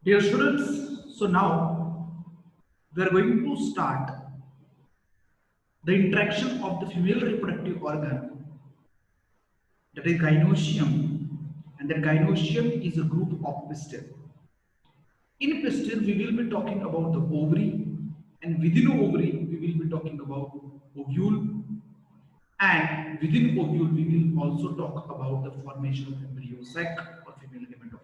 Dear students, so now we are going to start the interaction of the female reproductive organ, that is gynosium, and that gynosium is a group of pistil. In pistil, we will be talking about the ovary, and within ovary, we will be talking about ovule, and within ovule, we will also talk about the formation of embryo sac or female gametophyte.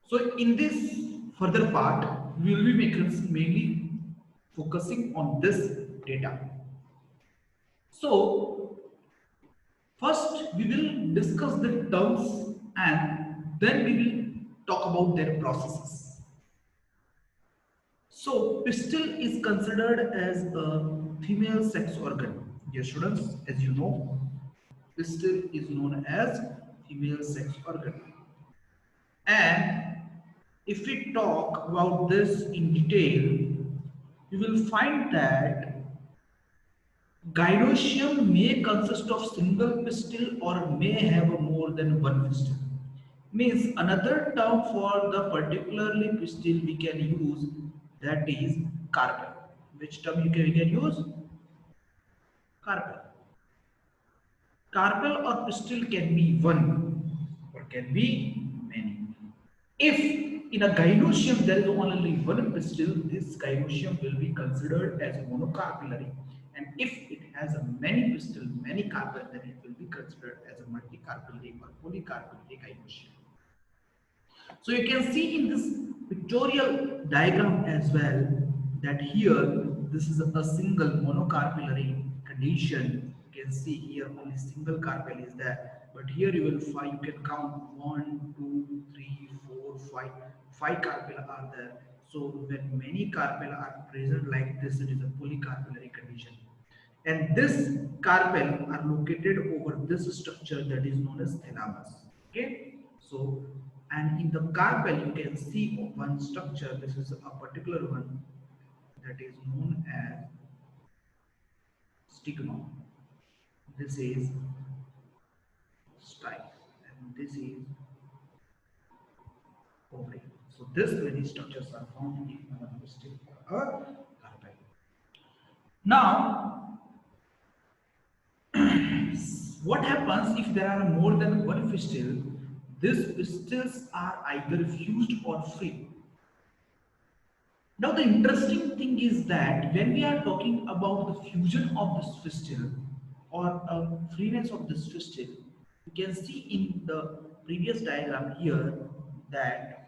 So in this further part, we will be mainly focusing on this data. So first we will discuss the terms and then we will talk about their processes. So pistil is considered as a female sex organ. Dear students, as you know, pistil is known as female sex organ. And if we talk about this in detail, you will find that gynosium may consist of single pistil or may have more than one pistil. Means another term for the particularly pistil we can use, that is carpel. Which term we can use? Carpel. Carpel or pistil can be one or can be many. If in a gynosium there is only one pistil, this gynosium will be considered as monocarpellary. And if it has a many pistil, many carpel, then it will be considered as a multicarpellary or polycarpellary gynosium. So you can see in this pictorial diagram as well that here this is a single monocarpellary condition. You can see here only single carpel is there, but here you will find, you can count 1, 2, 3, 4, 5. 5 carpel are there. So when many carpel are present like this, it is a polycarpellary condition. And this carpel are located over this structure that is known as thalamus. Okay, so and in the carpel you can see one structure. This is a particular one that is known as stigma. This is style and this is ovary. So this many structures are found in one pistil or a carpel. Now what happens if there are more than one pistil? These pistils are either fused or free. Now the interesting thing is that when we are talking about the fusion of this pistil or freeness of this pistil, you can see in the previous diagram here that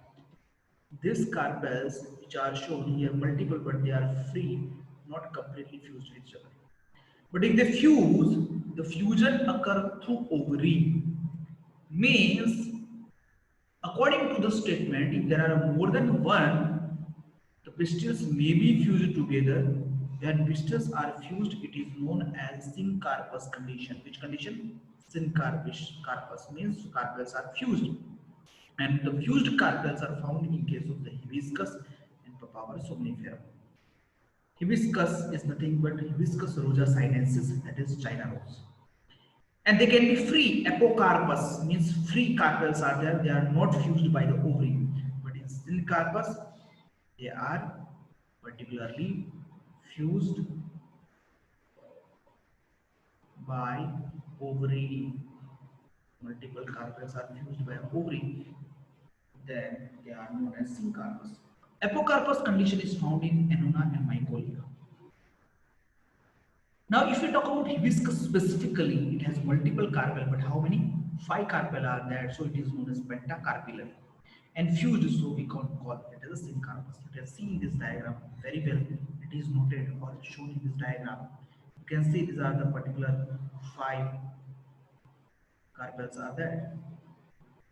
these carpels which are shown here multiple, but they are free, not completely fused with each other. But if they fuse, the fusion occur through ovary. Means, according to the statement, if there are more than one, the pistils may be fused together. When pistils are fused, it is known as syncarpus condition. Which condition? Syncarpus means carpels are fused. And the fused carpels are found in case of the hibiscus and Papaver somniferum. Hibiscus is nothing but Hibiscus rosa sinensis, that is China rose. And they can be free. Apocarpus means free carpels are there, they are not fused by the ovary. But in syncarpus, they are particularly fused by ovary. Multiple carpels are fused by ovary, then they are known as syncarpus. Apocarpus condition is found in Annona and Mycolia. Now, if we talk about hibiscus specifically, it has multiple carpel, but how many? 5 carpel are there, so it is known as pentacarpellary. And fused, so we can call it as a syncarpus. You can see in this diagram very well, it is noted or shown in this diagram. You can see these are the particular 5 carpels are there.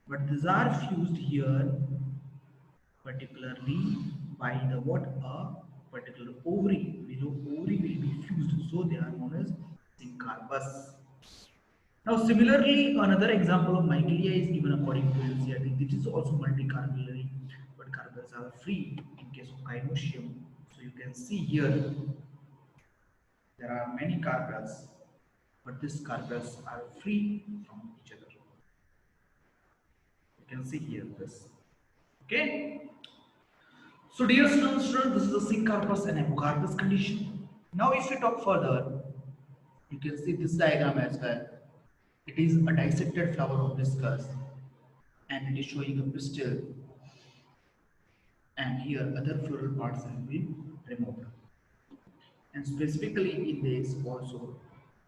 But these are fused here particularly by the what? A particular ovary. We know ovary will be fused, so they are known as syncarpus. Now, similarly, another example of mycelia is given according to NCERT. This is also multicarpellary, but carpels are free in case of gynosium. So you can see here there are many carpels, but these carpels are free from each other. You can see here this. Okay. So dear students, this is a syncarpus and apocarpus condition. Now if we talk further, you can see this diagram as well. It is a dissected flower of viscous and it is showing a pistil, and here other floral parts have been removed. And specifically in this also,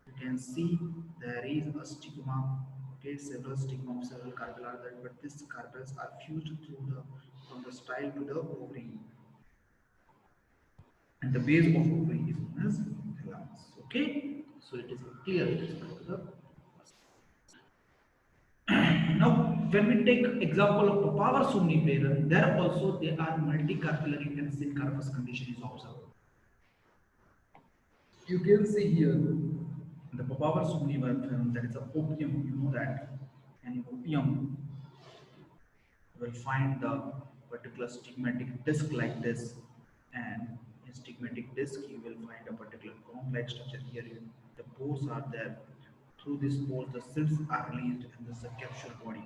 you can see there is a stigma, okay, several stigma of several carpels are there, but these carpels are fused through the from the style to the ovary, and the base of ovary is known as thalamus. Okay, so it is clear with respect to the. Now, when we take example of power somniferum, there also there are multicarpellary and syncarpus condition is observed. You can see here the power somniferum, that is a opium, you know that, and in opium you will find the particular stigmatic disc like this, and in stigmatic disc you will find a particular cone-like structure here. The pores are there. Through these pores, the cells are released, and this is a capsule body.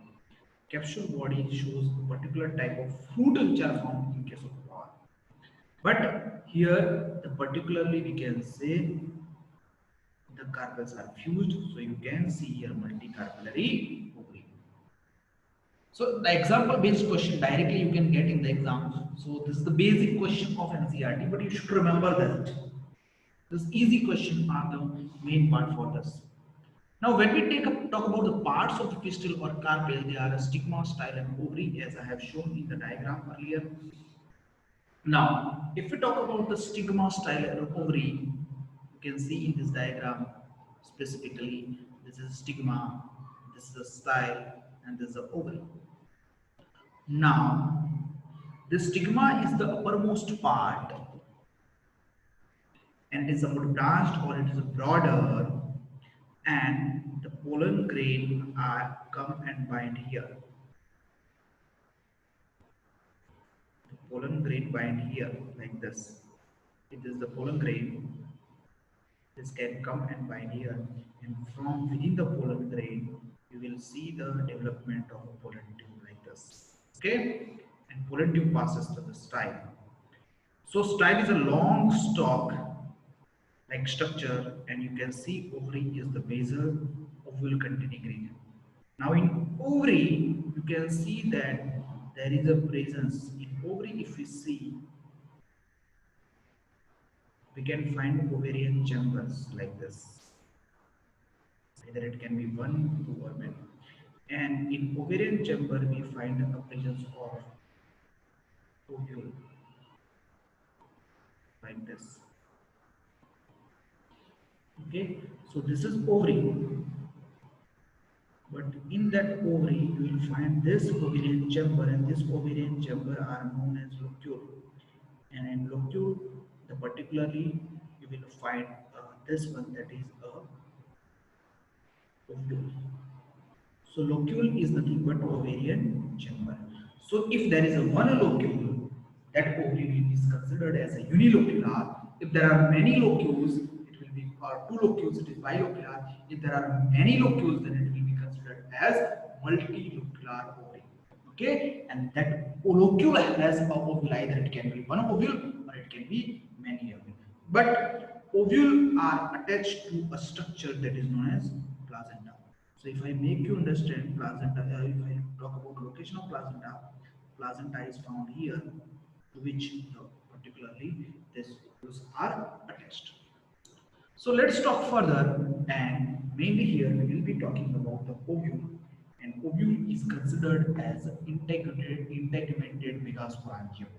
Capsule body shows a particular type of fruit which are found in case of flower. But here, the particularly we can say the carpels are fused, so you can see here multicarpellary ovary. So the example based question directly you can get in the exam. So this is the basic question of NCERT, but you should remember that this easy question are the main part for this. Now when we talk about the parts of the pistil or carpel, they are a stigma, style and ovary as I have shown in the diagram earlier. Now if we talk about the stigma, style and ovary, you can see in this diagram specifically this is stigma, this is a style, and this is the ovary. Now, the stigma is the uppermost part and it is somewhat branched or it is broader, and the pollen grain are come and bind here. The pollen grain bind here like this. It is the pollen grain. This can come and bind here, and from within the pollen grain, you will see the development of a pollen tube like this. Okay, and pollen tube passes to the style. So style is a long stalk like structure, and you can see ovary is the basal ovule containing region. Now in ovary, you can see that there is a presence in ovary. If we see, we can find ovarian chambers like this. Either it can be one, two, or many. And in ovarian chamber, we find the presence of ovule like this. Okay, so this is ovary, but in that ovary you will find this ovarian chamber, and this ovarian chamber are known as locule, and in locule the particularly you will find this one, that is a ovule. So locule is nothing but ovarian chamber. So if there is a one locule, that ovary is considered as a unilocular. If there are many locules, it will be, or two locules, it is bilocular. If there are many locules, then it will be considered as multilocular ovary. Okay, and that locule has a ovule. Either it can be one ovule or it can be many ovule. But ovule are attached to a structure that is known as placenta. So if I make you understand placenta, if I talk about location of placenta, placenta is found here, to which particularly these ovules are attached. So let's talk further, and mainly here we will be talking about the ovule, and ovule is considered as integumented megasporangium.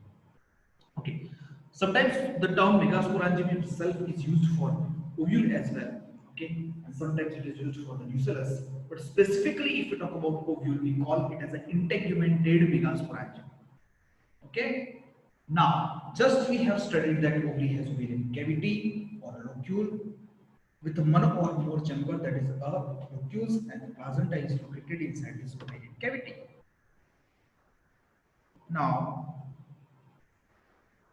Okay, sometimes the term megasporangium itself is used for ovule as well. Okay, and sometimes it is used for the nucellus, but specifically if we talk about ovule, we call it as an integumented megasporangium. Okay, now just we have studied that ovary has ovarian cavity or a locule with one or more chamber, that is a locules, and the placenta is located inside this ovarian cavity. Now,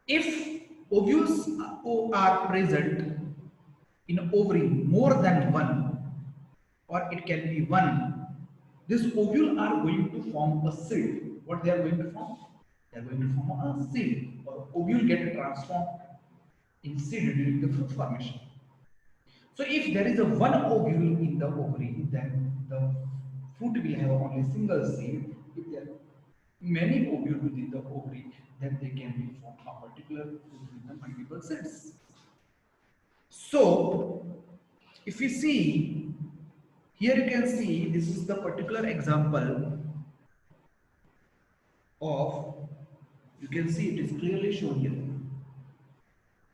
if ovules are present in ovary more than one, or it can be one, this ovule are going to form a silk. What they are going to form? They are going to form a seed or ovule get transformed in seed during the fruit formation. So if there is a one ovule in the ovary, then the fruit will have only single seed. If there are many ovules within the ovary, then they can be formed a particular fruit with the multiple seeds. So if you see here, you can see this is the particular example of, you can see it is clearly shown here.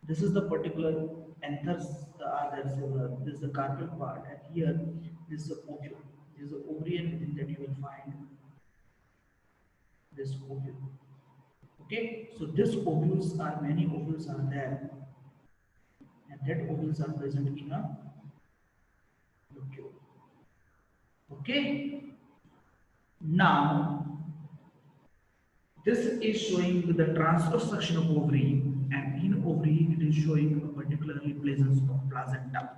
This is the particular anthers, this is the carpal part, and here this is the ovule. This is the ovary, and within that you will find this ovule. Okay, so this ovules are, many ovules are there, and that ovules are present in a locule. Okay, now this is showing the transverse section of ovary, and in ovary it is showing a particularly presence of placenta.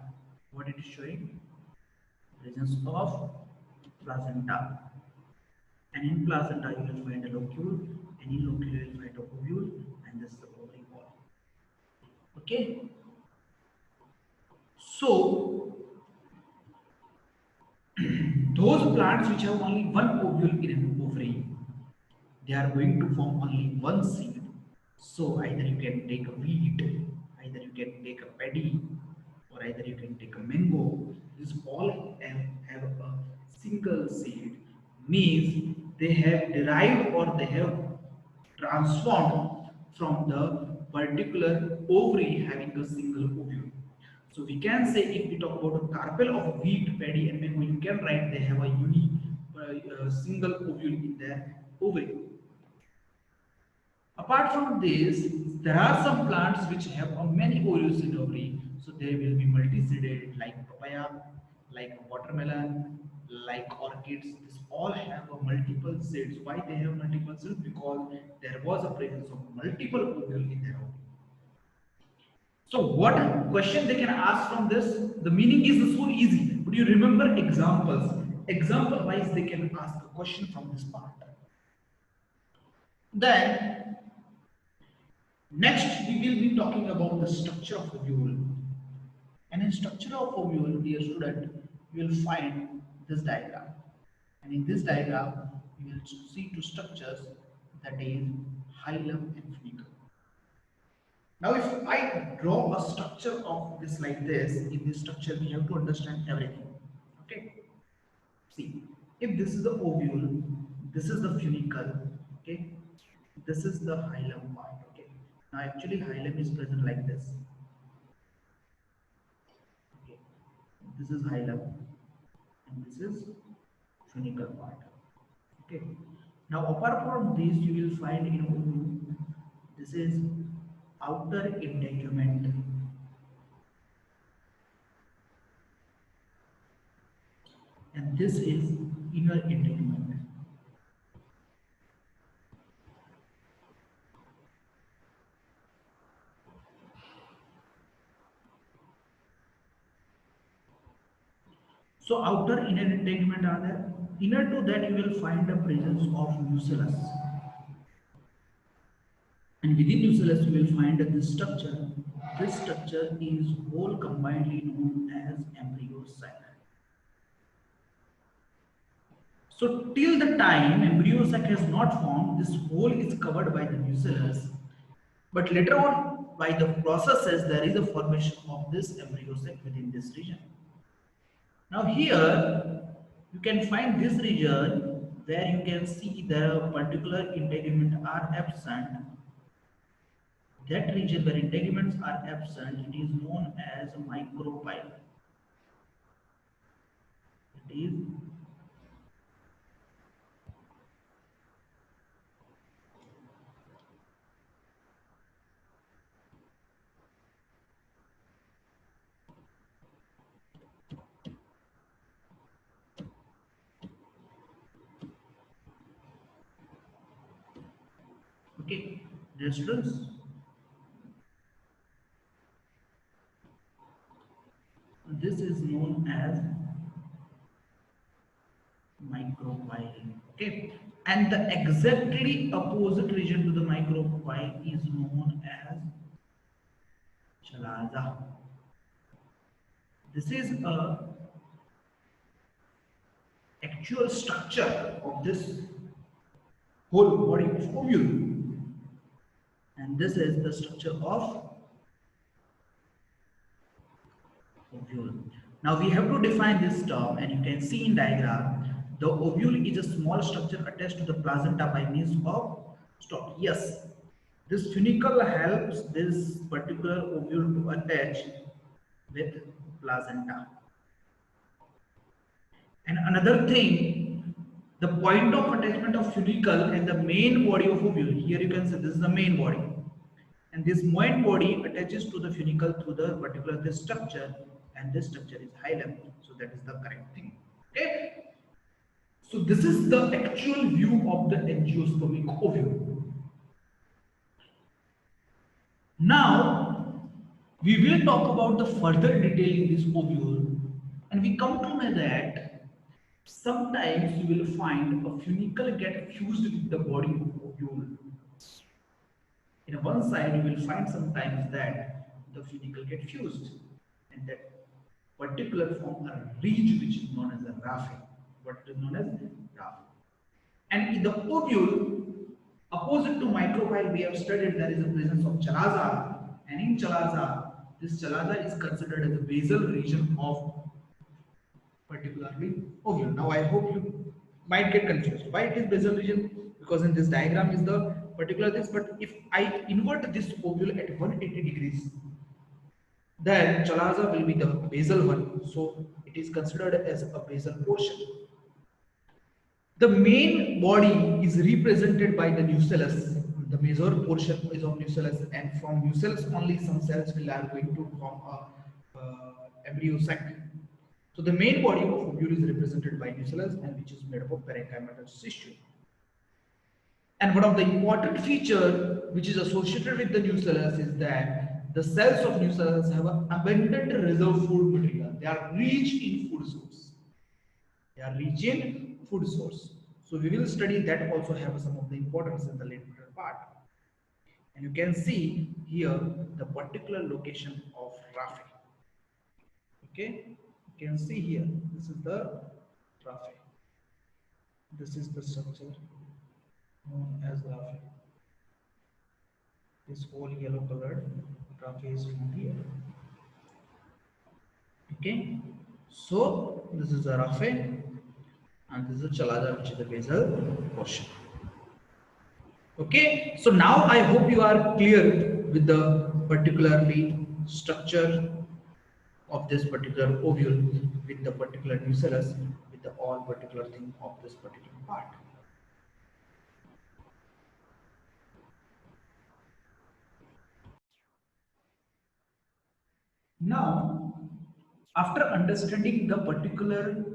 What it is showing? Presence of placenta. And in placenta you will find a locule, and in locule you will find a ovule, and this is the ovary wall. Okay. So those plants which have only one ovule in an ovary, they are going to form only one seed. So either you can take a wheat, either you can take a paddy, or either you can take a mango. These all have a single seed, means they have derived or they have transformed from the particular ovary having a single ovule. So we can say, if we talk about a carpel of wheat, paddy, and mango, you can write they have a unique single ovule in their ovary. Apart from this, there are some plants which have a many ovules in ovary, so they will be multi-seeded, like papaya, like watermelon, like orchids. This all have a multiple seeds. Why they have multiple seeds? Because there was a presence of multiple ovule in their ovary. So what question they can ask from this? The meaning is so easy. But you remember examples. Example wise, they can ask a question from this part. Then next, we will be talking about the structure of ovule. And in structure of ovule, dear student, you will find this diagram. And in this diagram, you will see two structures, that is hilum and funicle. Now, if I draw a structure of this like this, in this structure we have to understand everything. Okay. See, if this is the ovule, this is the funicle. Okay. This is the hilum part. Okay. Now, actually, hilum is present like this. Okay. This is hilum and this is funicle part. Okay. Now, apart from this, you will find in ovule, this is outer integument, and this is inner integument. So outer inner integument are there. Inner to that you will find the presence of nucellus. And within nucellus you will find this structure. This structure is whole combinedly known as embryo sac. So till the time embryo sac has not formed, this whole is covered by the nucellus. But later on, by the processes, there is a formation of this embryo sac within this region. Now here you can find this region where you can see the particular integument are absent. That region where integuments are absent, it is known as micropyle. It is okay. Dear students, this is known as micropyle. Okay. and the exactly opposite region to the micropyle is known as chalaza. This is a actual structure of this whole body of ovule, and this is the structure of ovule. Now we have to define this term, and you can see in diagram the ovule is a small structure attached to the placenta by means of stalk. Yes, this funicle helps this particular ovule to attach with placenta. And another thing, the point of attachment of funicle and the main body of ovule. Here you can see this is the main body, and this main body attaches to the funicle through the particular this structure, and this structure is hilum. So that is the correct thing. Okay. So this is the actual view of the angiospermic ovule. Now we will talk about the further detail in this ovule, and we come to know that sometimes you will find a funicle get fused with the body of ovule. In one side, you will find sometimes that the funicle get fused, and that particular form a ridge which is known as a raphe. What is known as raphe. And in the ovule, opposite to micropyle, we have studied there is a presence of chalaza, and in chalaza, this chalaza is considered as the basal region of particularly ovule. Now I hope you might get confused. Why it is basal region? Because in this diagram is the particular this, but if I invert this ovule at 180 degrees, then chalaza will be the basal one. So it is considered as a basal portion. The main body is represented by the nucellus. The major portion is of nucellus, and from nucellus only some cells will are going to form a embryo sac. So the main body of ovule is represented by nucellus, and which is made up of parenchymatous tissue. And one of the important feature which is associated with the nucellus is that the cells of nucellus have an abundant reserve food material. They are rich in food source. They are rich in food source. So we will study that also have some of the importance in the later part. And you can see here the particular location of raphe. Okay, you can see here this is the raphe. This is the structure known as raphe. This whole yellow colored raphe is found here. Okay, so this is the raphe, and this is the chalaza, which is the basal portion. Okay, so now I hope you are clear with the particularly structure of this particular ovule with the particular nucellus with the all particular thing of this particular part. Now, after understanding the particular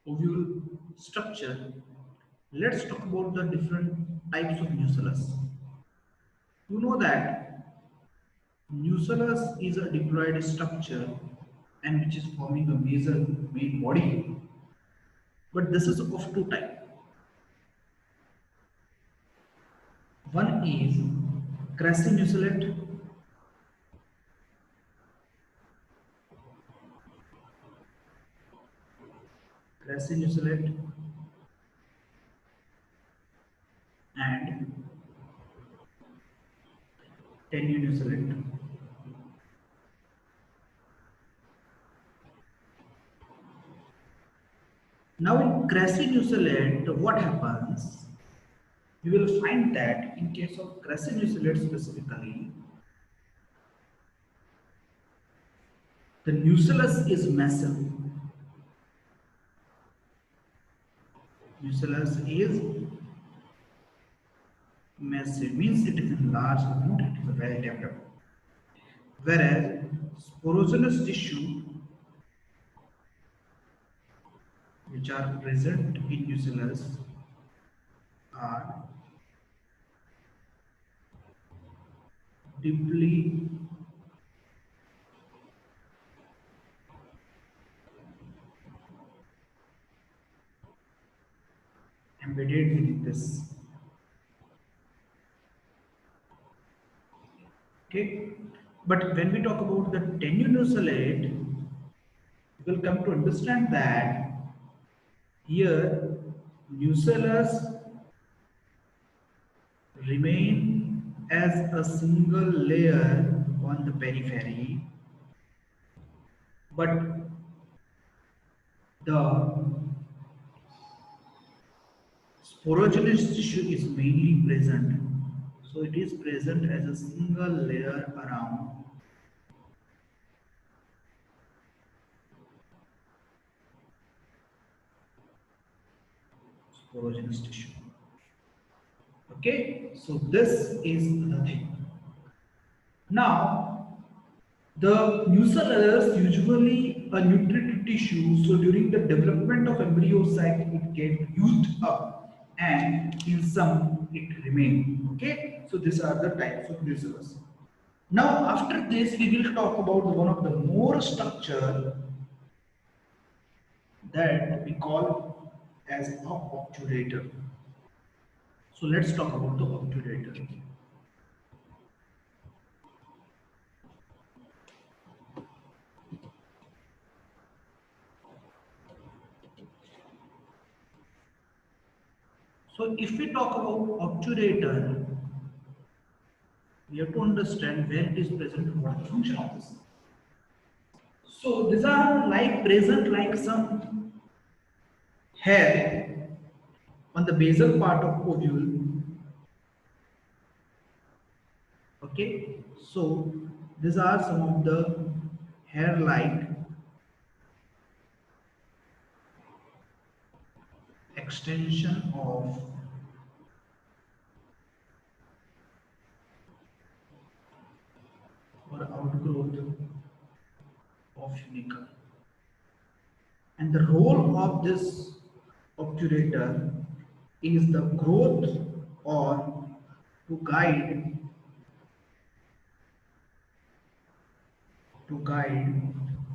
ovule structure, let's talk about the different types of nucellus. You know that nucellus is a diploid structure and which is forming a major main body, but this is of two types. One is crassinucellate, crassinucellate and tenuinucellate. Now in crassinucellate, what happens? You will find that in case of crassinucellate specifically, the nucellus is massive. Nucellus is massive, means it is large, not it is well developed. Whereas sporogenous tissue, which are present in nucellus, are deeply embedded within this. Okay, but when we talk about the tenuosolate, we will come to understand that here nucellus remain as a single layer on the periphery, but the sporogenous tissue is mainly present. So it is present as a single layer around sporogenous tissue. Okay, so this is the thing. Now, the nucellus usually a nutritive tissue, so during the development of embryo sac, it gets used up, and in some it remain. Okay, so these are the types of nucellus. Now, after this, we will talk about one of the more structure that we call as a obturator. So let's talk about the obturator. So if we talk about obturator, we have to understand where it is present and what is the function of this. So these are like present like some hair on the basal part of ovule. Okay, so these are some of the hair-like extension of or outgrowth of funicle. And the role of this obturator is the growth or to guide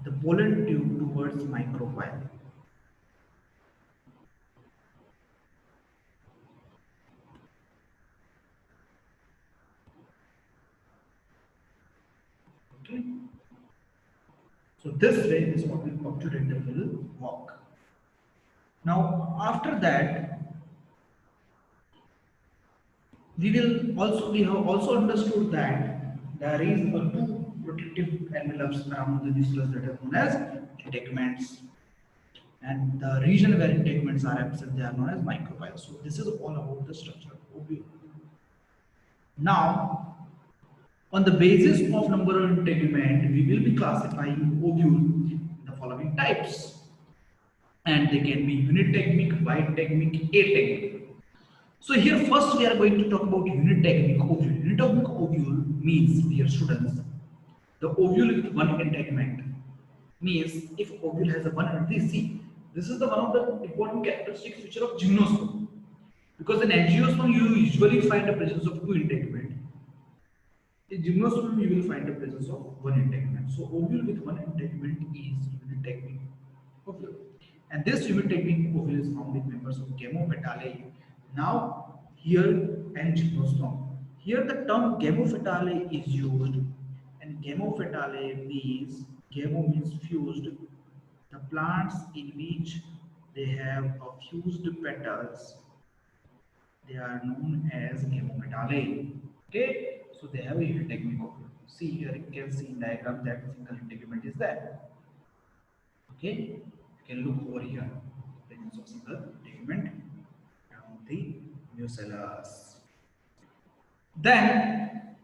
the pollen tube towards micropyle. Okay, so this way this obturator will work. Now after that we have also understood that there is a two protective envelopes around the nucleus that are known as integments, and the region where integments are absent they are known as micropyle. So this is all about the structure of ovule. Now on the basis of number of integument we will be classifying ovule in the following types, and they can be unitegmic, bitegmic, ategmic. So here first we are going to talk about unitegmic ovule. Unitegmic ovule means, dear students, the ovule with one integument. Means if ovule has a one, see, this is the one of the important characteristic feature of gymnosperm. Because in angiosperm you usually find the presence of two integument. In gymnosperm you will find the presence of one integument. So ovule with one integument is unitegmic ovule. And this unitegmic ovule is found in members of gamopetalae. Now here and gymnosperm. Here the term gamopetalae is used, and gamopetalae means gamo means fused. The plants in which they have a fused petals, they are known as gamopetalae. Okay, so they have a unitegmic ovule. See here you can see in diagram that single integument is there. Okay, you can look over here. Presence of single integument around the nucellus. Then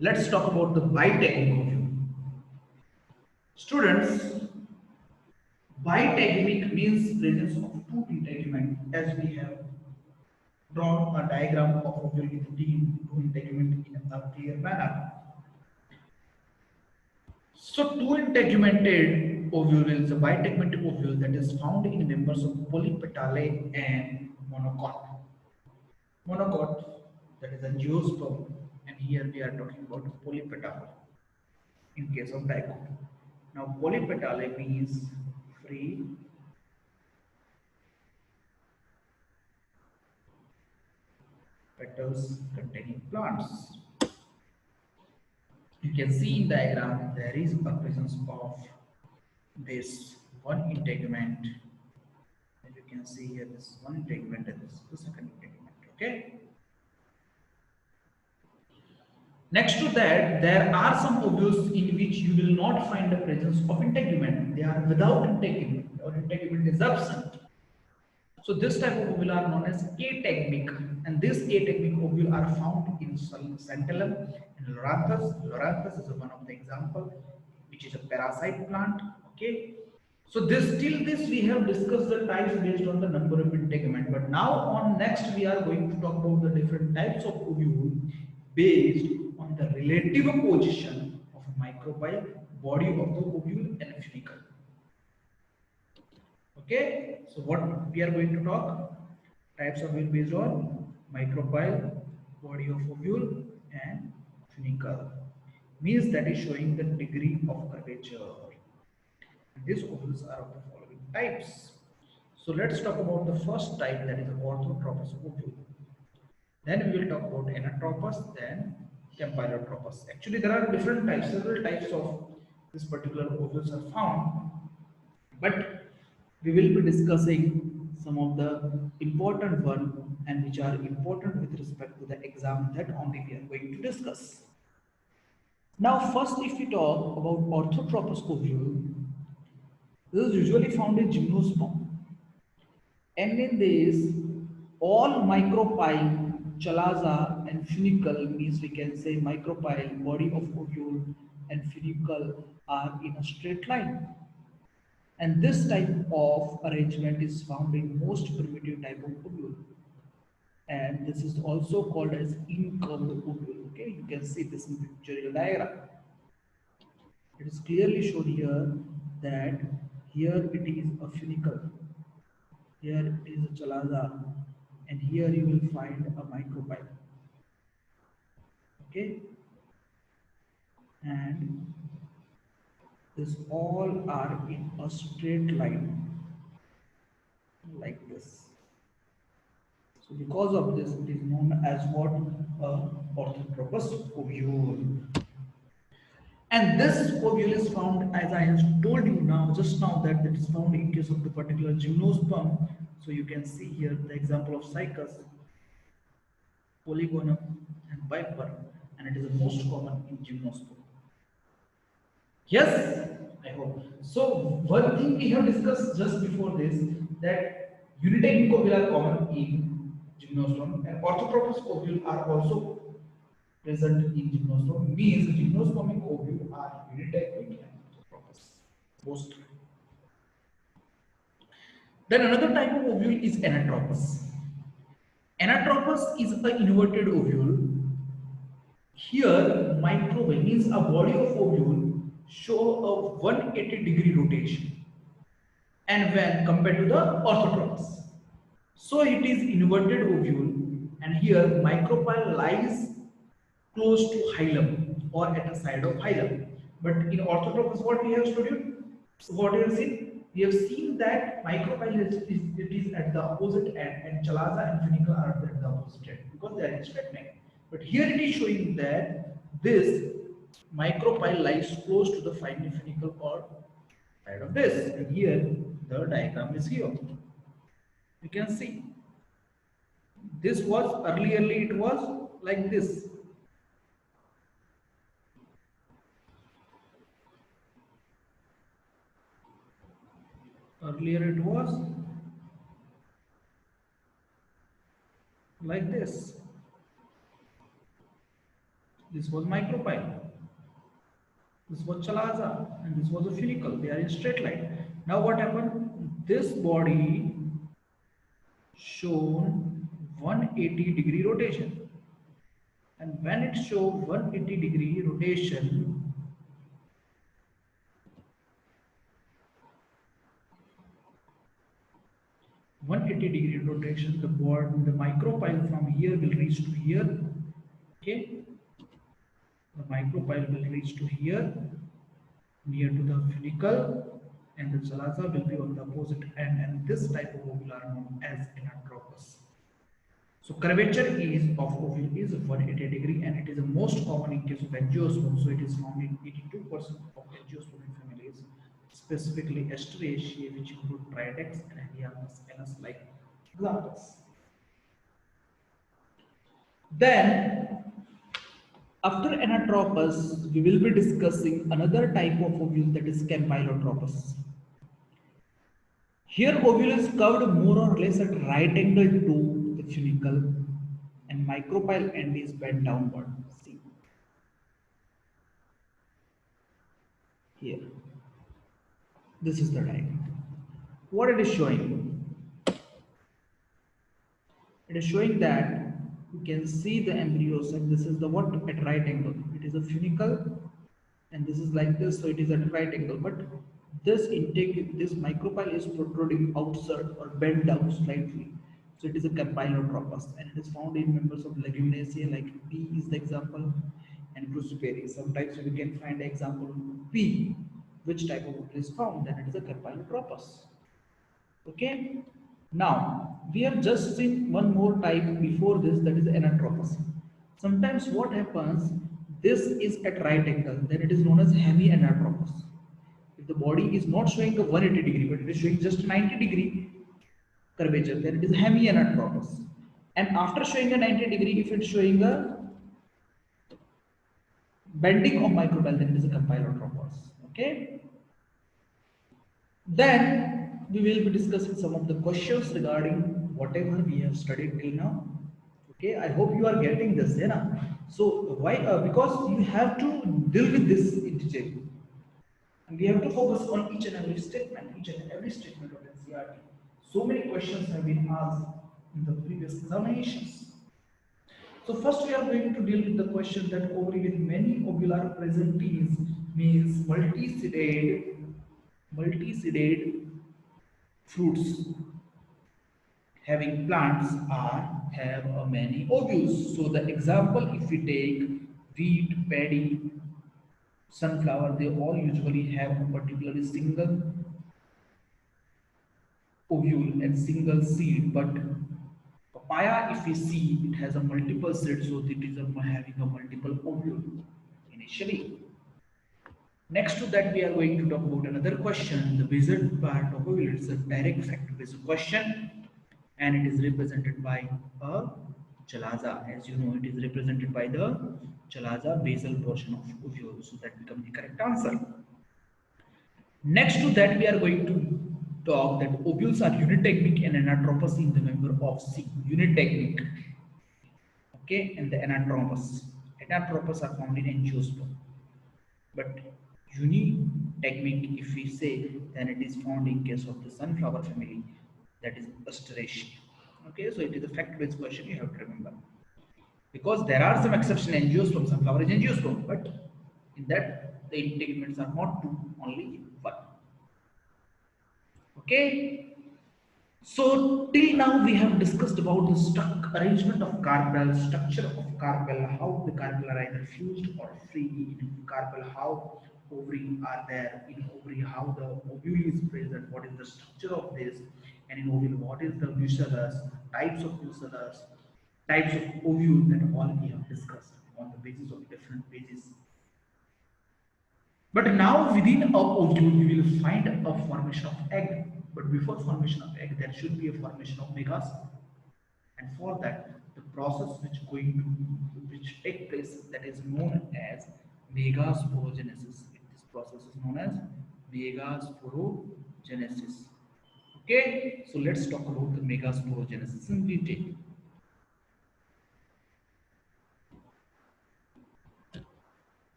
let's talk about the bitechnic ovule. Students, bitechnic means presence of two integument, as we have drawn a diagram of ovule with two integument in a clear manner. So two integumented ovule is a bitegmented ovule that is found in members of polypetalae and monocot. Monocot, that is a angiosperm, and here we are talking about polypetalae in case of dicot. Now polypetalae means free petals containing plants. You can see in diagram there is a presence of this one integument, and you can see here this one integument and this is the second integument. Okay. Next to that, there are some ovules in which you will not find the presence of integument. They are without integument or integument is absent. So this type of ovule are known as ategmic, and this ategmic ovule are found in centellum and loranthus. Loranthus is one of the example, which is a parasite plant. Okay. So this till this we have discussed the types based on the number of integument. But now on next we are going to talk about the different types of ovule based on the relative position of micropyle, body of the ovule and funicle. Okay, so what we are going to talk? Types of ovule based on micropyle, body of ovule, and funicle. Means that is showing the degree of curvature. These ovules are of the following types. So let's talk about the first type, that is orthotropous ovule. Then we will talk about anatropous, then campylotropous. Actually, there are different types, several types of this particular ovules are found, but we will be discussing some of the important one and which are important with respect to the exam, that only we are going to discuss. Now, first, if we talk about orthotropous ovule, this is usually found in gymnosperm. And in this, all micropyle, chalaza, and funicle, means we can say micropyle, body of ovule, and funicle are in a straight line. And this type of arrangement is found in most primitive type of ovule. And this is also called as incurved ovule. Okay, you can see this in the pictorial diagram. It is clearly shown here that here it is a funicle, here it is a chalaza, and here you will find a micropyle. Okay, and this all are in a straight line like this. So because of this, it is known as what? Orthotropous ovule. And this ovule is found, as I have told you now, just now, that it is found in case of the particular gymnosperm. So you can see here the example of cycas, polygonum, and viper, and it is the most common in gymnosperm. Yes, I hope. So one thing we have discussed just before this, that unitary ovule are common in gymnosperm, and orthotropous ovule are also present in gymnosperm. Means gymnospermic ovule are unitary and orthotropous. Most. Then another type of ovule is anatropous. Anatropous is an inverted ovule. Here, microville means a body of ovule show a 180-degree rotation, and when compared to the orthotropous. So it is inverted ovule, and here micropyle lies close to hilum or at the side of hilum. But in orthotropous, what we have studied, what we have seen, we have seen that micropyle it is at the opposite end, and chalaza and funicle are at the opposite end because they are in straight line. But here it is showing that this micropyle lies close to the fine funicle or side of this, and here the diagram is here. You can see this was earlierly it was like this. Earlier it was like this. This was micropyle. This was chalaza, and this was a funicle. They are in straight line. Now what happened? This body shown 180-degree rotation, and when it shows 180-degree rotation, the board, the micropyle from here will reach to here. Okay, the micropyle will reach to here, near to the funicle, and the chalaza will be on the opposite end, and this type of ovule are known as anatropous. So curvature is of ovule is 180 degree and it is the most common in case of angiosperm. So it is found in 82% of angiosperm families, specifically Asteraceae, which include Triodex and Helianthus anus like examples. Then after Anatropus, we will be discussing another type of ovule that is Campylotropus. Here ovule is curved more or less at right angle to the funicle and micropyle end is bent downward. See here. This is the diagram. What it is showing? It is showing that you can see the embryos and this is the what at right angle. It is a funicle and this is like this, so it is at right angle. But this intake, this micropyle is protruding outside or bent down slightly. So it is a campylotropous and it is found in members of Leguminaceae like P is the example and Cruciferous. Sometimes we can find example P, which type of wood is found, then it is a campylotropous. Okay. Now we have just seen one more type before this, that is anatropous. Sometimes what happens, this is at right angle, then it is known as hemi-anatropous. If the body is not showing a 180 degree, but it is showing just 90-degree curvature, then it is hemi-anatropous. And after showing a 90 degree, if it's showing a bending of microbell, then it is a campylotropous. Okay. Then we will be discussing some of the questions regarding whatever we have studied till now. Okay, I hope you are getting this, yeah. Na? So why? Because you have to deal with this in detail, and we have to focus on each and every statement, of NCRT. So many questions have been asked in the previous examinations. So first we are going to deal with the question that ovary with many ovular presentees means multisedate fruits having plants are have many ovules. So the example, if we take wheat, paddy, sunflower, they all usually have a particularly single ovule and single seed. But papaya, if we see, it has a multiple seed, so it is having a multiple ovule initially. Next to that, we are going to talk about another question. The wizard part of ovule, it's a direct fact-based question, and it is represented by a chalaza. As you know, it is represented by the chalaza basal portion of ovule. So that becomes the correct answer. Next to that, we are going to talk that ovules are unitechnic and anatropous in the member of C. Unitechnic, okay, and the anatropous. Anatropous are found in angiosperm. But unitechnic, if we say, then it is found in case of the sunflower family, that is Asteraceae. Okay, so it is a fact-based question you have to remember. Because there are some exception angiosperm, sunflower is angiosperm, but in that the integuments are not two, only one. Okay. So till now we have discussed about the arrangement of carpel, structure of carpel, how the carpel are either fused or free in carpel, how ovary are there in ovary, how the ovule is present, what is the structure of this, and in ovule what is the nucellus, types of nucellus, types of ovule, that all we have discussed on the basis of different pages. But now within a ovule we will find a formation of egg. But before formation of egg, there should be a formation of megaspore. And for that, the process which take place, that is known as megasporogenesis. This process is known as megasporogenesis. Okay, so let's talk about the megasporogenesis in detail.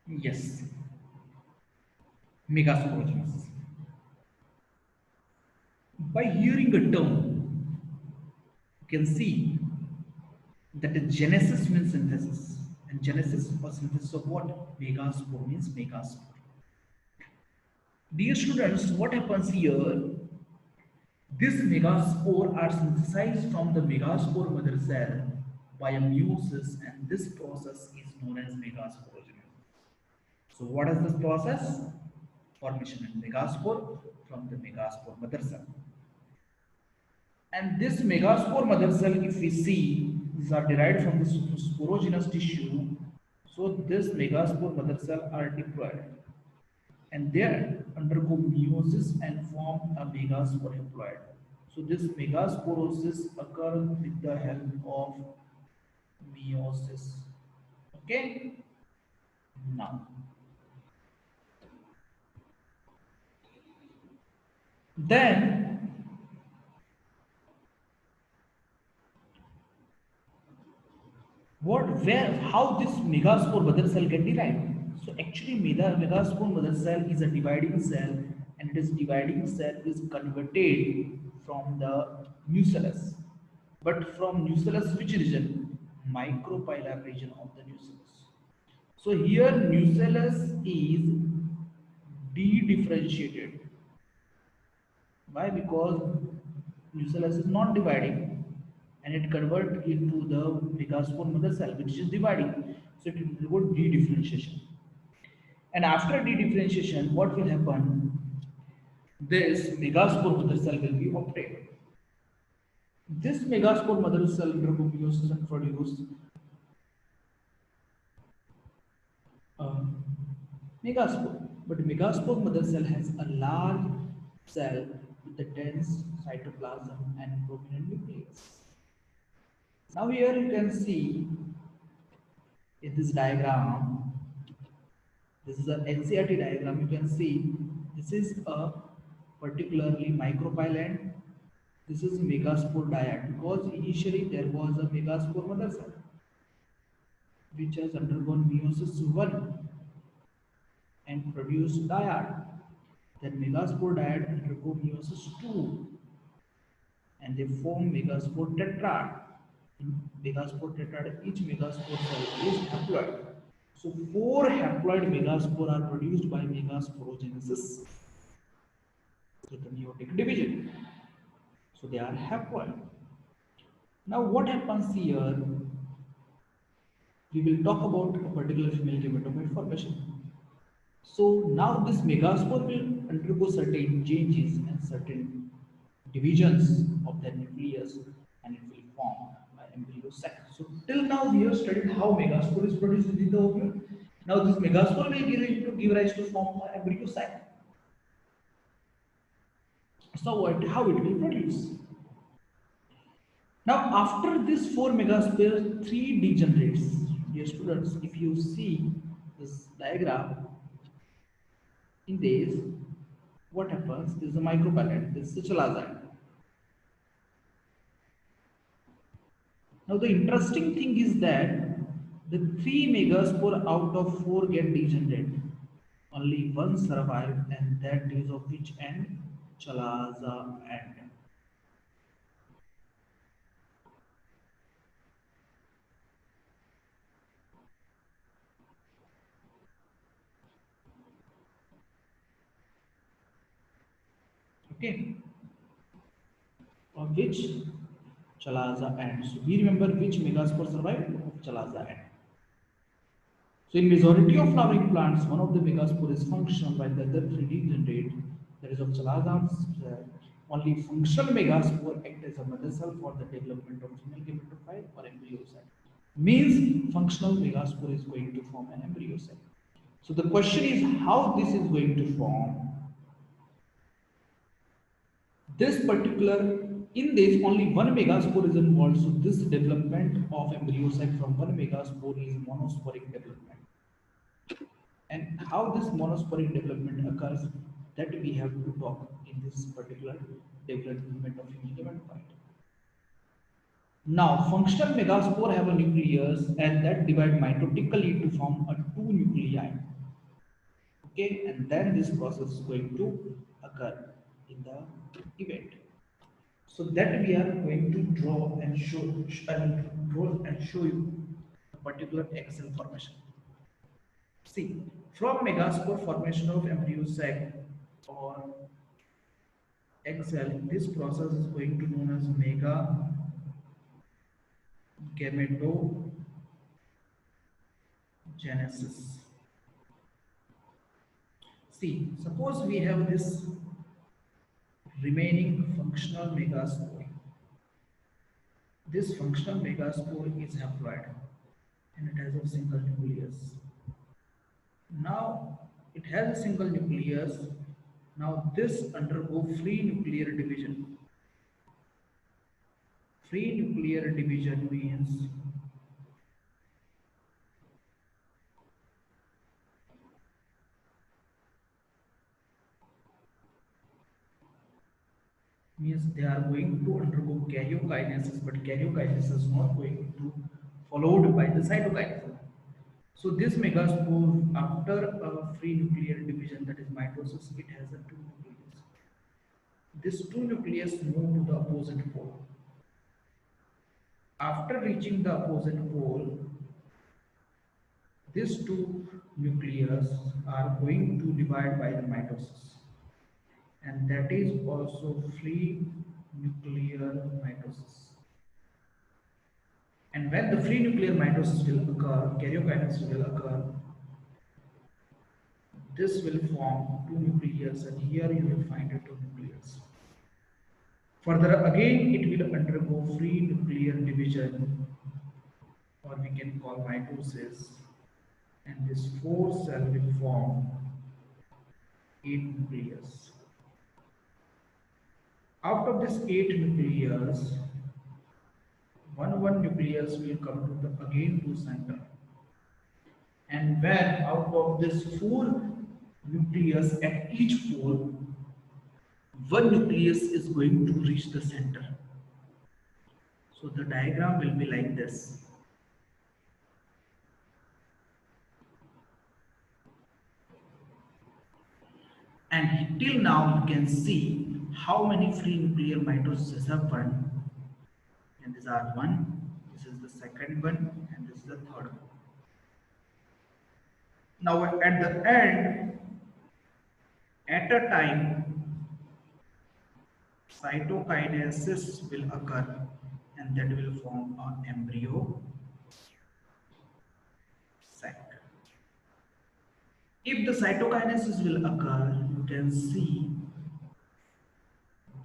Yes, megasporogenesis. By hearing a term, you can see that the genesis means synthesis. And genesis or synthesis of what? Megaspore means megaspore. Dear students, what happens here? These megaspore are synthesized from the megaspore mother cell by a meiosis, and this process is known as megasporogenesis. So what is this process? Formation of megaspore from the megaspore mother cell. And this megaspore mother cell, if we see, these are derived from the sporogenous tissue. So this megaspore mother cell are diploid and they undergo meiosis and form a megaspore haploid. So this megasporosis occurs with the help of meiosis. Okay. Now, then what, where, how this megaspore mother cell get derived? So actually, megaspore mother cell is a dividing cell, and this dividing cell is converted from the nucellus. But from nucellus, which region? Micropylar region of the nucellus. So here nucellus is de-differentiated. Why? Because nucellus is not dividing and it converts into the megaspore mother cell which is dividing. So it will undergo de-differentiation. And after de-differentiation, what will happen? This megaspore mother cell will be obtained. This megaspore mother cell undergo meiosis and produce uh, megaspore. But megaspore mother cell has a large cell with a dense cytoplasm and prominent nucleus. Now here you can see in this diagram, this is an NCRT diagram, you can see this is a particularly micropyland, this is megaspore dyad because initially there was a megaspore mother cell which has undergone meiosis 1 and produced dyad. Then megaspore dyad undergo meiosis 2 and they form megaspore tetrad. In megaspore tetrad, each megaspore cell is haploid. So four haploid megaspore are produced by megasporogenesis through the meiotic division. So they are haploid. Now what happens here? We will talk about a particular female gametophyte formation. So now this megaspore will undergo certain changes and certain divisions of the nucleus and it will form an embryo sac. So till now we have studied how megaspore is produced within the ovule. Now this megaspore will give rise to form an embryo sac. So what, how it will produce? Now after this four megaspore, three degenerates. Dear students, if you see this diagram, in this, what happens? This is a micropellet, this is a chalazine. Now the interesting thing is that the three megaspore out of four get degenerate. Only one survive and that is of which end? Chalaza end. Okay. Of which Chalaza end. So we remember which megaspore survived of Chalaza end. So in majority of flowering plants, one of the megaspore is functional while the other three degenerate. That is of Chalaza's only functional megaspore act as a mother cell for the development of female gametophyte or embryo cell. Means functional megaspore is going to form an embryo cell. So the question is how this is going to form. This particular, in this only one megaspore is involved. So this development of embryo sac from one megaspore is monosporic development. And how this monosporic development occurs, that we have to talk in this particular development of human gametophyte. Now, functional megaspore have a nucleus and that divide mitotically to form a two nuclei. Okay, and then this process is going to occur in the event. So that we are going to draw and show. I will draw and show you a particular Excel formation. See, from megaspore formation of embryo sac or Excel, this process is going to known as mega gametogenesis. See, suppose we have this remaining functional megaspore. This functional megaspore is haploid and it has a single nucleus. Now it has a single nucleus. Now this undergo free nuclear division. Free nuclear division means they are going to undergo karyokinesis, but karyokinesis is not going to followed by the cytokinesis. So this megaspore, after a free nuclear division, that is mitosis, it has a two nucleus. This two nucleus move to the opposite pole. After reaching the opposite pole, these two nucleus are going to divide by the mitosis, and that is also free nuclear mitosis. And when the free nuclear mitosis will occur, karyokinesis will occur, this will form two nucleus, and here you will find a two nucleus. Further again, it will undergo free nuclear division, or we can call mitosis, and this four cell will form eight nucleus. Out of this eight nucleus, one nucleus will come to the again to center. And when out of this four nucleus at each pole, one nucleus is going to reach the center. So the diagram will be like this. And till now you can see how many free nuclear mitoses have happened. And these are one, this is the second one, and this is the third one. Now at the end, at a time, cytokinesis will occur, and that will form an embryo sac. If the cytokinesis will occur, you can see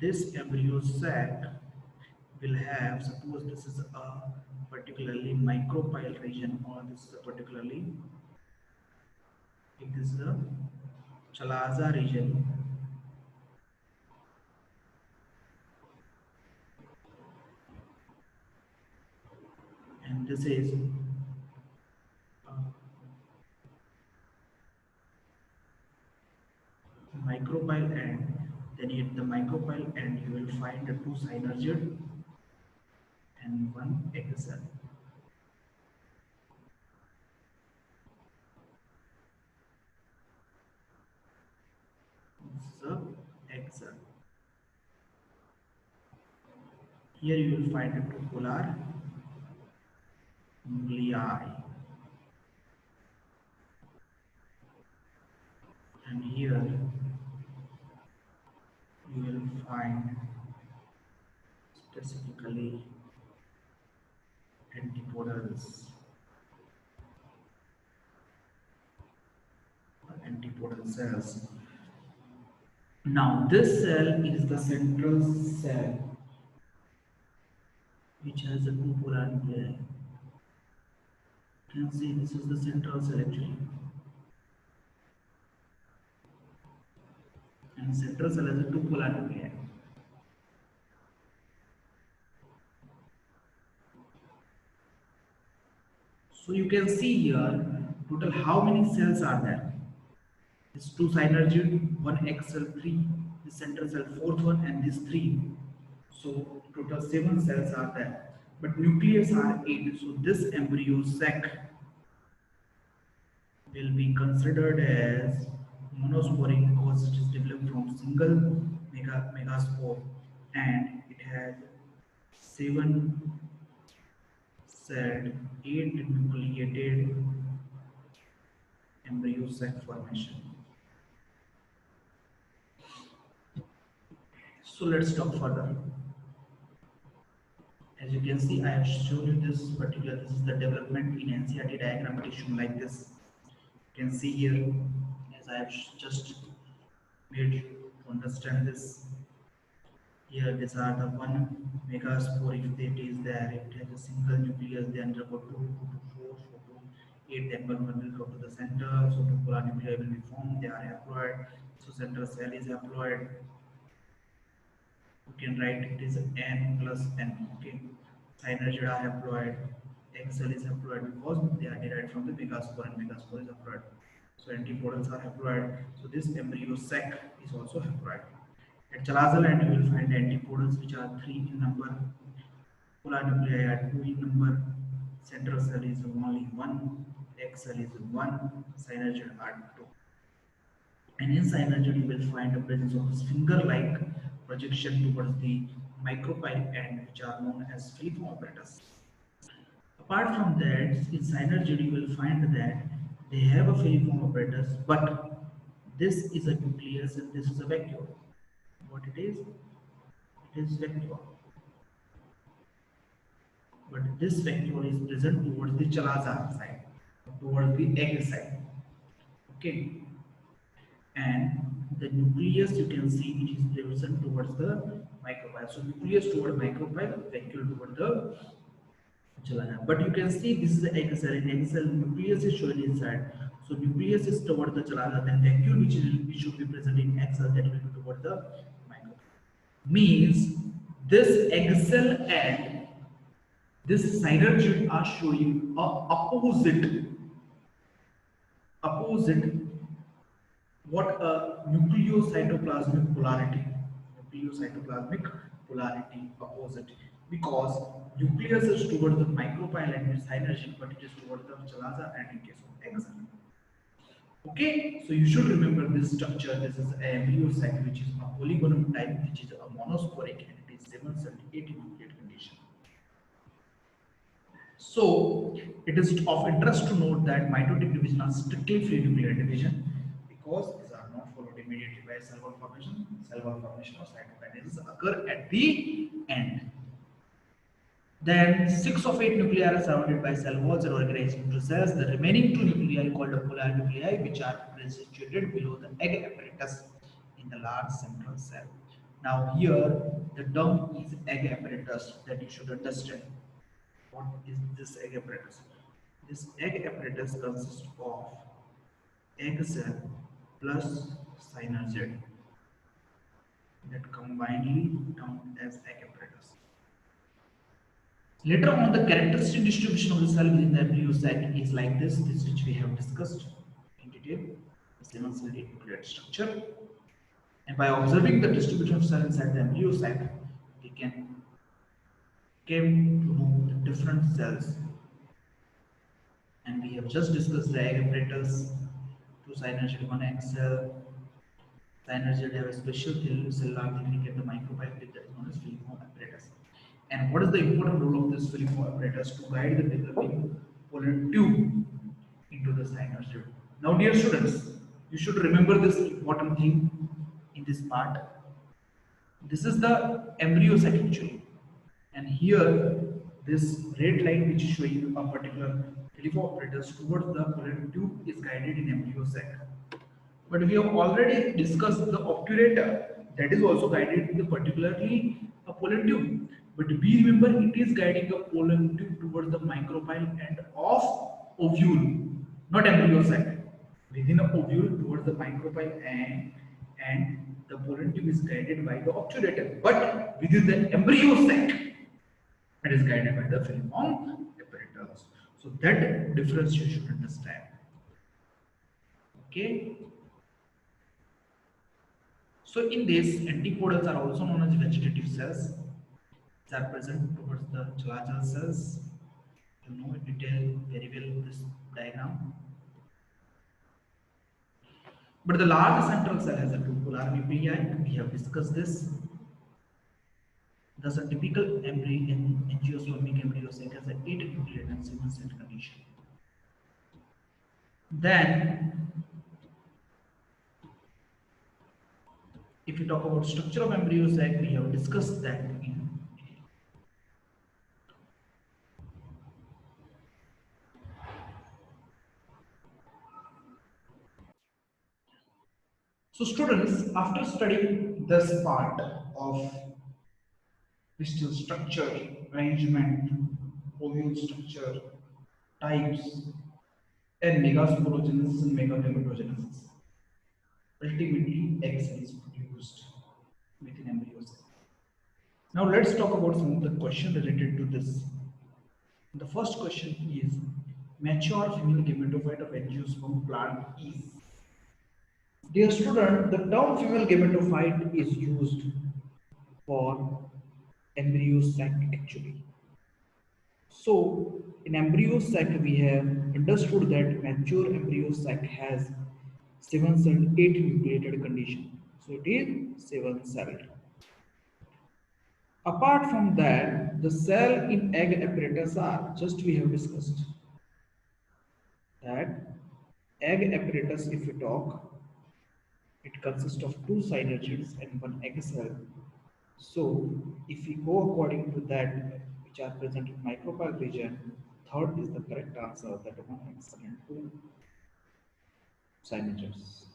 this embryo sac will have, suppose this is a particularly micropyle region, or this is a particularly, if this is a chalaza region, and this is micropyle end, then at the micropyle end you will find the two synergid and one egg cell. This is a egg cell. Here you will find the two polar nuclei, and here you will find specifically antipodal cells. Now this cell is the central cell which has a two polar nuclei. You can see this is the central cell actually, and central cell has a two polar nuclei. So you can see here total how many cells are there. This two synergid, one egg cell, three, this central cell, fourth one, and this three. So total 7 cells are there, but nucleus are 8. So this embryo sac will be considered as monosporic because it is developed from single megaspore, and it has 7 celled, 8 nucleated embryo sac formation. So let's talk further. As you can see, I have shown you this particular, this is the development in NCERT diagram. It is shown like this. You can see here, as I have just made you to understand this. Here, these are the one megaspore. If it is there, it has a single nucleus. Then undergo two to four, four to eight. Then one will go to the center. So two polar nuclei will be formed. They are haploid. So central cell is haploid. You can write it is n plus n. Okay, synergid are haploid. XL is haploid because they are derived from the megaspore, and megaspore is haploid. So antipodals are haploid. So this embryo sac is also haploid. At chalazal end, you will find antipodals which are three in number. Polar nuclei are two in number. Central cell is only one. XL is one. Synergid are two. And in synergy, you will find the presence of finger-like projection towards the micropyle end, which are known as filiform apparatus. Apart from that, in synergy, you will find that they have a filiform apparatus, but this is a nucleus and this is a vacuole. What it is? It is vacuole. But this vacuole is present towards the chalaza side, towards the egg side. Okay, and the nucleus you can see it is present towards the micropyle. So nucleus toward micropyle, vacuole toward the gelana. But you can see this is the egg cell. In egg cell, nucleus is shown inside. So nucleus is toward the gelana, then vacuole which should be present in egg cell that will be toward the micropyle. Means this egg cell and this synergy are showing a opposite what a nucleocytoplasmic polarity. Nucleocytoplasmic polarity opposite, because nucleus is toward the micropyle and its synergy, but it is toward the chalaza and in case of exon. Okay, so you should remember this structure. This is a embryosac which is a polygonal type, which is a monosporic, and it is 778 nucleate condition. So it is of interest to note that mitotic division are strictly free nuclear division because these are not followed immediately by cell wall formation. Cell wall formation or cytokinesis occur at the end. Then 6 of 8 nuclei are surrounded by cell walls and organized into cells. The remaining 2 nuclei called the polar nuclei, which are situated below the egg apparatus in the large central cell. Now here the term is egg apparatus that you should understand. What is this egg apparatus? This egg apparatus consists of egg cell plus synergid that combinedly termed as egg apparatus. Later on, the characteristic distribution of the cell within the embryo sac is like this which we have discussed in detail, the seven-celled nucleate structure. And by observing the distribution of cell inside the embryo sac, we can came to know the different cells. And we have just discussed the egg apparatus, two synergid, one egg cell. Synergid have a special cellular technique at the micropyle that is known as filiform apparatus. And what is the important role of this filiform apparatus? To guide the developing pollen tube into the synergid. Now, dear students, you should remember this important thing in this part. This is the embryo sac actually. And here, this red line which is showing a particular filiform apparatus towards the pollen tube is guided in embryo sac. But we have already discussed the obturator that is also guided in the particularly a pollen tube. But we remember it is guiding a pollen tube towards the micropyle end of ovule, not embryo sac. Within a ovule towards the micropyle and the pollen tube is guided by the obturator. But within the embryo sac, it is guided by the filiform apparatus. So that difference you should understand. Okay. So in this, antipodals are also known as vegetative cells. They are present towards the chalaza cells. You know in detail very well this diagram. But the large central cell has a two polar nuclei. We have discussed this. Thus, a typical angiospermic embryo sac has an 8 nucleate and 7 cell condition. Then, if we talk about structure of embryo sac, we have discussed that in. So, students, after studying this part of pistil structure, arrangement, ovule structure, types, and megasporogenesis and megagametogenesis. Ultimately, egg cell is produced within embryo cell. Now let's talk about some of the questions related to this. The first question is mature female gametophyte of angiosperm plant is. Dear student, the term female gametophyte is used for embryo sac actually. So in embryo sac we have understood that mature embryo sac has 7 celled 8 nucleated condition. So it is 7 celled. Apart from that, the cell in egg apparatus are just we have discussed that egg apparatus if we talk it consists of two synergids and one egg cell. So if we go according to that which are present in micropyle region, third is the correct answer that one egg cell and two synergids.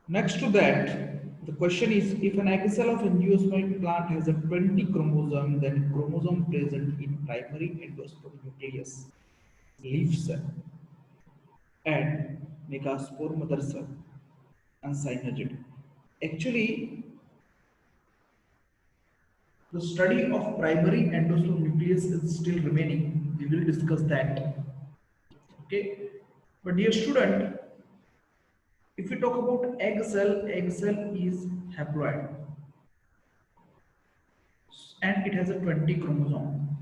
Next to that, the question is if an egg cell of angiospermic plant has a 20 chromosome, then chromosome present in primary endosperm nucleus, leaf cell, and megaspore mother cell and synergid. Actually, the study of primary endosperm nucleus is still remaining. We will discuss that. Okay. But dear student, if we talk about egg cell is haploid and it has a 20 chromosome.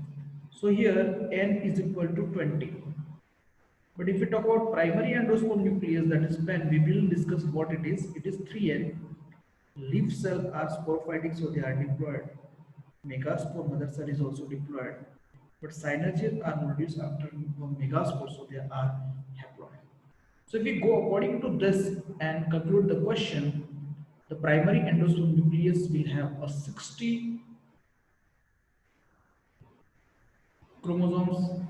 So here n is equal to 20. But if we talk about primary endosperm nucleus, that is PEN, we will discuss what it is. It is 3n. Leaf cell are sporophytic, so they are diploid. Megaspore mother cell is also diploid. But synergids are produced after megaspore, so they are haploid. So if we go according to this and conclude the question, the primary endosperm nucleus will have a 60 chromosomes,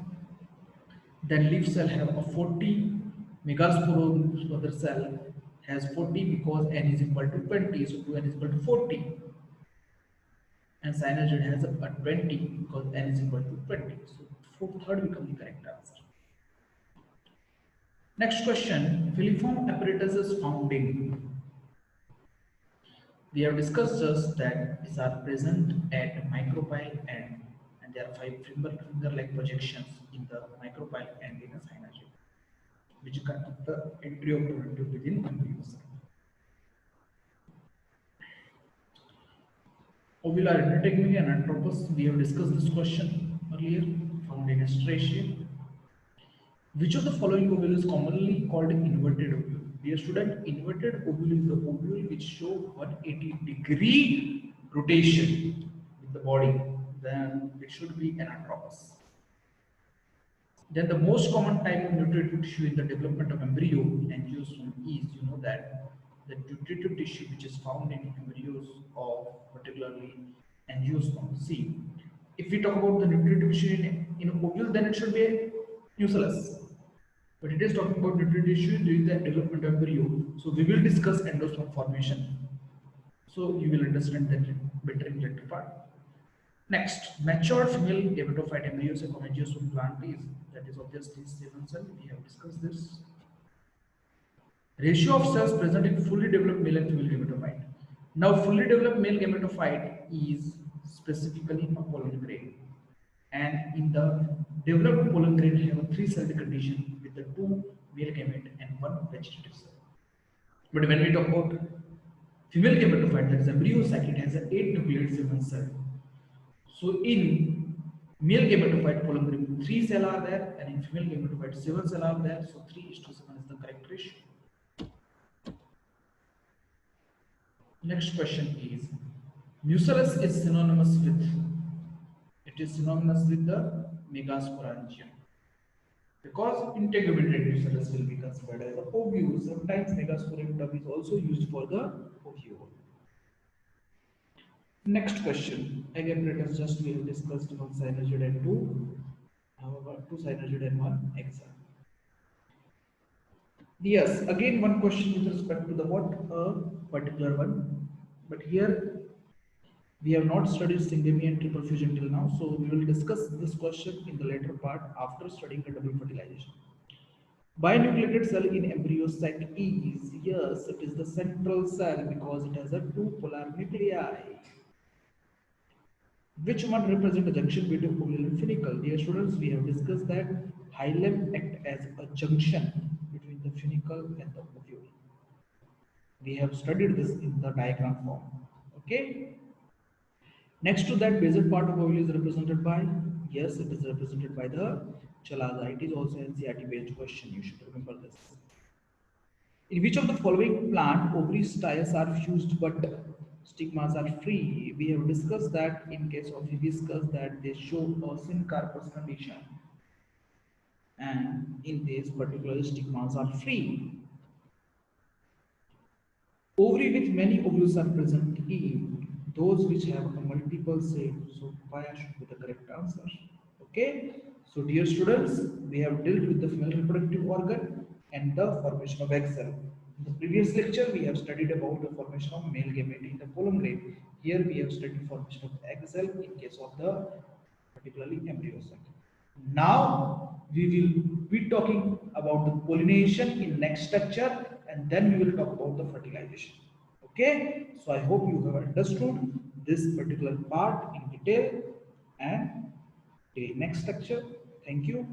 then leaf cell have a 40, megaspore mother cell has 40 because n is equal to 20, so 2n is equal to 40. And synergid has a 20 because n is equal to 20. So third becomes the correct answer. Next question, filiform apparatus is found in. We have discussed just that these are present at micropyle end and there are 5 finger-like projections in the micropyle and in a synergid, which conduct the entry of productive within embryo cell. Ovular endotegmia and anthropos, we have discussed this question earlier, found in Astraceae. Which of the following ovule is commonly called inverted ovule? Dear student, inverted ovule is the ovule which show 180-degree rotation with the body. Then it should be an anthropos. Then the most common type of nutritive tissue in the development of embryo in angiosperm is, you know that, the nutritive tissue which is found in embryos of particularly angiosperm. See, if we talk about the nutritive tissue in ovule, then it should be a nucellus. But it is talking about nutritive tissue during the development of embryo. So we will discuss endosperm formation. So you will understand that better in later part. Next, matured female gametophyte embryos of angiosperm plant is, that is obviously 7 cell. We have discussed this. Ratio of cells present in fully developed male and female gametophyte. Now, fully developed male gametophyte is specifically a pollen grain, and in the developed pollen grain have a 3-celled condition with the 2 male gamete and 1 vegetative cell. But when we talk about female gametophyte, that is embryo sac, it has an 8 nucleated 7 cell. So in male gametophyte pollen grain 3 cells are there, and in female gametophyte 7 cells are there. So 3:7 is the correct ratio. Next question is, nucellus is synonymous with, it is synonymous with the megasporangium. Because integumented nucellus will be considered as a ovule. Sometimes megasporium term is also used for the ovule. Next question. Egg apparatus, just we have discussed one synergid and two. However, 2 synergid and 1 egg cell. Yes, again one question with respect to the what? A particular one. But here We have not studied syngamy and triple fusion till now, so we will discuss this question in the later part after studying the double fertilization. Binucleated cell in embryo sac is, yes, it is the central cell because it has a two polar nuclei. Which one represent a junction between ovule and funicle? Dear students, we have discussed that hilum act as a junction between the funicle and the ovule. We have studied this in the diagram form. Okay. Next to that, basal part of ovule is represented by, yes, it is represented by the chalaza. It is also NCERT based question. You should remember this. In which of the following plant ovary styles are fused but stigmas are free? We have discussed that in case of hibiscus that they show a syncarpous condition, and in this particular stigmas are free. Ovary with many ovules are present in those which have a multiple set. So papaya should be the correct answer. Okay. So dear students, we have dealt with the female reproductive organ and the formation of egg cell. In the previous lecture, we have studied about the formation of male gamete in the pollen grain. Here we have studied formation of egg cell in case of the particularly embryo cell. Now we will be talking about the pollination in next lecture, and then we will talk about the fertilization. Okay, so I hope you have understood this particular part in detail, and till next lecture, thank you.